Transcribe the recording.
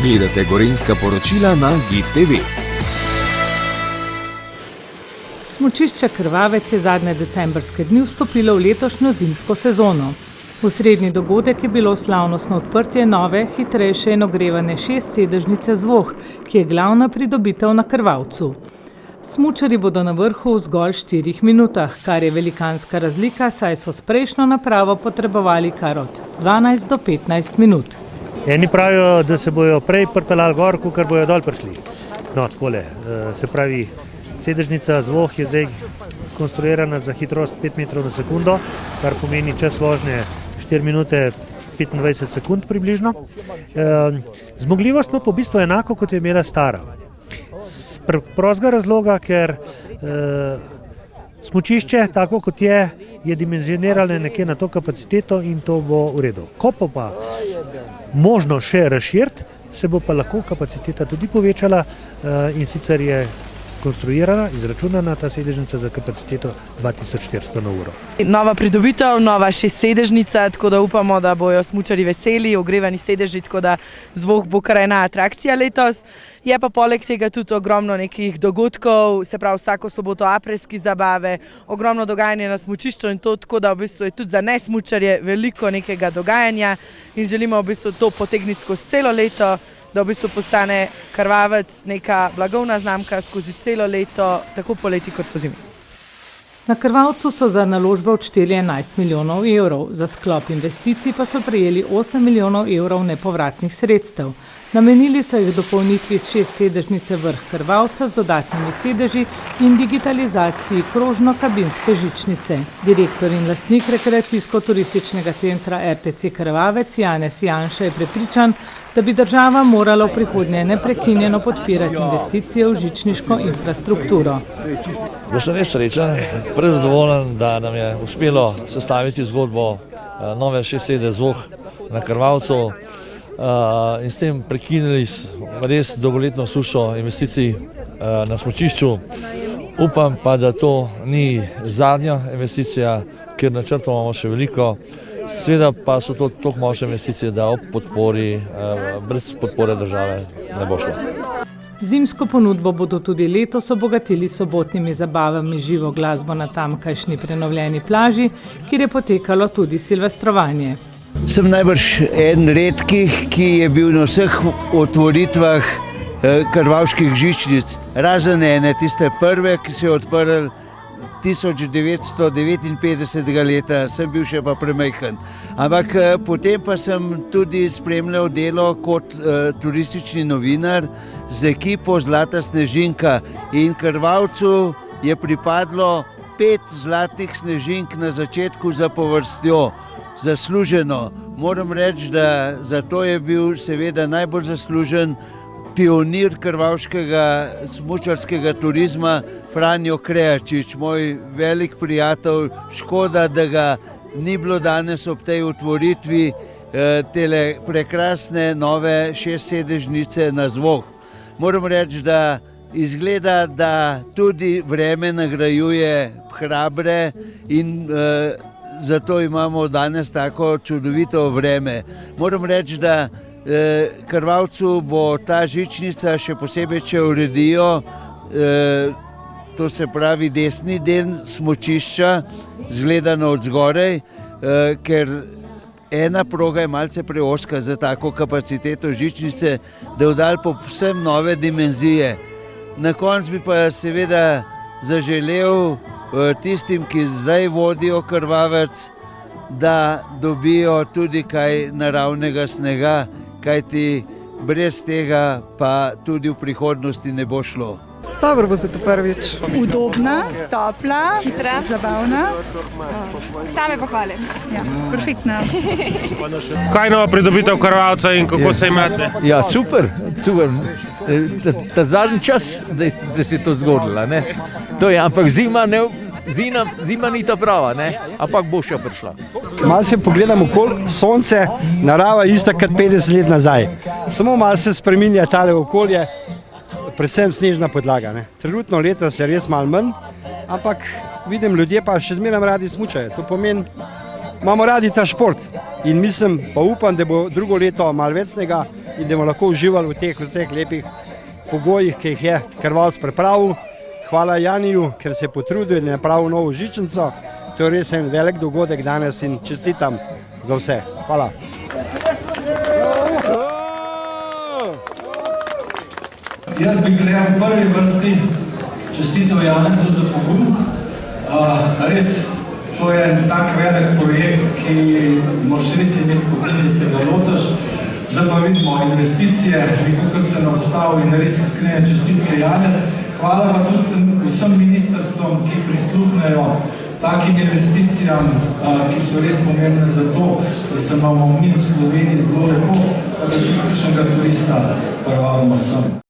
Gledate gorenjska poročila na GIF TV. Smučišče Krvavec je zadnje decembrske dni vstopilo v letošnjo zimsko sezono. Osrednji dogodek je bilo slavnostno odprtje nove, hitrejše in ogrevane 6-sedežnice Zvoh, ki je glavna pridobitev na Krvavcu. Smučarji bodo na vrhu v zgolj 4 minutah, kar je velikanska razlika, saj so s prejšnjo napravo potrebovali kar od 12 do 15 minut. Eni pravijo, da se bojo prej pripeljali gor, kakor bojo dol prišli. No, takole, se pravi, sedežnica Zvoh je zdaj konstruirana za hitrost 5 metrov na sekundo, kar pomeni čas vožnje 4 minute 25 sekund približno. Zmogljivost ima po bistvu enako, kot je imela stara. Z prostega razloga, ker smučišče, tako kot je dimenzionirano nekje na to kapaciteto in to bo v redu. Ko pa možno še razširiti, se bo pa lahko kapaciteta tudi povečala in sicer je konstruirana, izračunana ta sedežnica za kapaciteto 2400 na uro. Nova pridobitev, nova 6-sedežnica, tako da upamo, da bojo smučarji veseli, ogrevani sedeži, tako da Zvoh bo kar ena atrakcija letos. Je pa poleg tega tudi ogromno nekih dogodkov, se pravi vsako soboto aprilske zabave, ogromno dogajanja na smučišču in to, tako da v bistvu je tudi za nesmučarje veliko nekega dogajanja in želimo v bistvu to potegniti skozi celo leto, da v bistvu postane Krvavec neka blagovna znamka skozi celo leto, tako poleti kot pozimi. Na Krvavcu so za naložbo odšteli 11 milijonov evrov, za sklop investicij pa so prejeli 8 milijonov evrov nepovratnih sredstev. Namenili so jih dopolnitvi s 6-sedežnice vrh Krvavca z dodatnimi sedeži in digitalizaciji krožno-kabinske žičnice. Direktor in lastnik rekreacijsko-turističnega centra RTC Krvavec Janez Janša je prepričan, da bi država morala v prihodnje neprekinjeno podpirati investicije v žičniško infrastrukturo. Da sem res srečen, prezadovoljen, da nam je uspelo sestaviti zgodbo nove 6-sedežnice Zvoh na Krvavcu in s tem prekinili res dolgoletno sušo investicij na smučišču. Upam pa, da to ni zadnja investicija, ker načrtov imamo še veliko. Seveda pa so to toliko močne investicije, da ob podpori, brez podpore države ne bo šlo. Zimsko ponudbo bodo tudi letos obogatili sobotnimi zabavami živo glasbo na tamkajšnji prenovljeni plaži, kjer je potekalo tudi silvestrovanje. Sem najbrž eden redkih, ki je bil na vseh otvoritvah krvavških žičnic, razen ene, tiste prve, ki se je odprl 1959. leta, sem bil še pa premajhen. Ampak potem pa sem tudi spremljal delo kot turistični novinar z ekipo Zlata snežinka in Krvavcu je pripadlo 5 zlatih snežink na začetku zapovrstjo. Zasluženo. Moram reči, da zato je bil seveda najbolj zaslužen pionir krvavškega smučarskega turizma Franjo Krejačič, moj velik prijatelj. Škoda, da ga ni bilo danes ob tej otvoritvi tele prekrasne nove 6-sedežnice na Zvoh. Moram reči, da izgleda, da tudi vreme nagrajuje hrabre in zato imamo danes tako čudovito vreme. Moram reči, da Krvavcu bo ta žičnica še posebej, če uredijo, to se pravi desni del smučišča, zgledano od zgoraj, ker ena proga je malce preozka za tako kapaciteto žičnice, da je dal povsem nove dimenzije. Na koncu bi pa seveda zaželel tistim, ki zdaj vodijo Krvavec, da dobijo tudi kaj naravnega snega, kajti brez tega pa tudi v prihodnosti ne bo šlo. Dobro bo zato prvič. Udobna, topla, hitra, zabavna. Same pohvale. Ja, perfektna. Kaj nova pridobitev Krvavca in kako se imate? Ja, super. Ta zadnji čas, da se to zgodilo. To je, ampak zima ni ta prava, ampak bo še prišla. Malo se pogledamo okoli, sonce, narava je ista kot 50 let nazaj. Samo malo se spreminja tale okolje, predvsem snežna podlaga. Trenutno letos je res malo manj, ampak vidim, ljudje pa še zmeraj radi smučajo. To pomeni, imamo radi ta šport in mislim, pa upam, da bo drugo leto malo več snega, in da bomo lahko uživali v teh vseh lepih pogojih, ki jih je Krvavec pripravil. Hvala Janiju, ker se je potrudil in je napravil novo žičnico. To je res en velik dogodek danes in čestitam za vse. Hvala. Jaz bi v prvi vrsti čestitev Janezu za pogum. Res, to je en tak velik projekt, ki moraš res imeti pogum, da se ga lotaš. Zdaj pa vidimo investicije, nekako se ne ostavi in res iskrene čestitke Janez. Hvala pa tudi vsem ministrstvom, ki prisluhnejo takim investicijam, ki so res pomembne za to, da se imamo mi v Sloveniji zelo lepo, pa da tudi kakšnega turista privabimo sem.